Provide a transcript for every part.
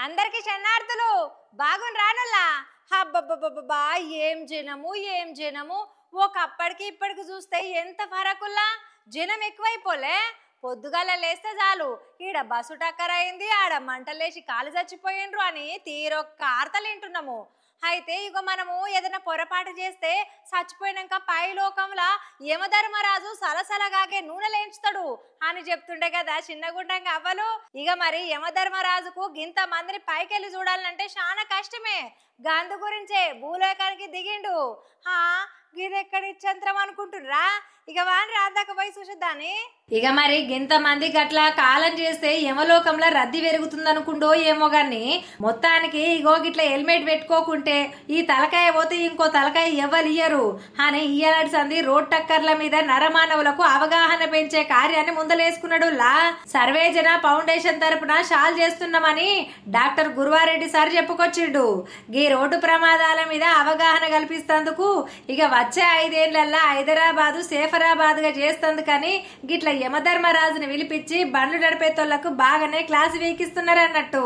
అందరికి శరణార్థులు బాగుని రానల్లా. హబ్బబ్బబ్బబ్బా ఏం జనము ఒకప్పటికి ఇప్పటికి చూస్తే ఎంత ఫరకుల్లా. జనం ఎక్కువైపోలే. పొద్దుగాల లేస్తే చాలు ఈడ బస్సు టక్కర్ అయింది, ఆడ మంటలేసి కాలు చచ్చిపోయిండ్రు అని తీరొక్క ఆర్తలింటున్నాము. అయితే ఇక మనము ఏదైనా పొరపాటు చేస్తే చచ్చిపోయినాక పై లోకంలా యమధర్మరాజు సలసలగాగే నూనె లేంచుతాడు అని చెప్తుండే కదా చిన్నగుండంగా అవ్వలు. ఇక మరి యమధర్మరాజుకు గింత మందిని పైకెళ్ళి చూడాలంటే చాలా కష్టమే. గందు గురించే భూలోకానికి దిగిండు. గిదెక్కడిచ్చంత్రం అనుకుంటుర్రా? ఇక వాణి రాదాక పోయి చూసిద్దాని. ఇక మరి గింత మంది గట్లా కాలం చేస్తే యమలోకంలో రద్దీ పెరుగుతుందనుకుండో ఏమో గాని మొత్తానికి ఇగో గిట్ల హెల్మెట్ పెట్టుకోకుంటే ఈ తలకాయ పోతే ఇంకో తలకాయ ఎవ్వరు ఇయ్యరు అని ఇయ్యనాడు సంది రోడ్ టక్కర్ల మీద నరమానవులకు అవగాహన పెంచే కార్యాన్ని ముందలేసుకున్నాడు. సర్వేజన ఫౌండేషన్ తరపున షాల్ చేస్తున్నామని డాక్టర్ గురువారెడ్డి సార్ చెప్పుకొచ్చిండు. ఈ రోడ్డు ప్రమాదాల మీద అవగాహన కల్పిస్తందుకు ఇక వచ్చే 5 ఏళ్లల్లా హైదరాబాదు సేఫరాబాద్ గా చేస్తందుకని గిట్ల యమధర్మరాజుని పిలిపించి బండ్లు నడిపేతోళ్లకు బాగానే క్లాస్ వీకిస్తున్నారు అన్నట్టు.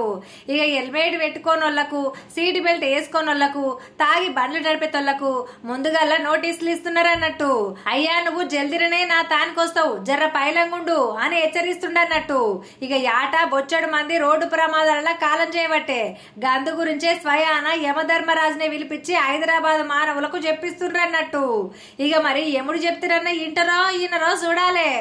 ఇక హెల్మెట్ పెట్టుకోనోళ్లకు, సీట్ బెల్ట్ వేసుకోనోళ్లకు, తాగి బండ్లు నడిపేతోళ్లకు ముందుగల్లా నోటీసులు ఇస్తున్నారు అన్నట్టు. అయ్యా నువ్వు జల్దిరనే నా తానికొస్తావు, జర్ర పైలంగుండు అని హెచ్చరిస్తుండన్నట్టు. ఇక యాటా బొచ్చడు మంది రోడ్డు ప్రమాదాల కాలం చేయబట్టే గందు గురించే స్వయాన యమధర్మరాజుని పిలిపించి హైదరాబాద్ మానవులకు చెప్పిస్తుండ్రన్నట్టు. ఇక మరి యముడు చెప్తారన్న ఇంటరో ఈనరో చూడాలే.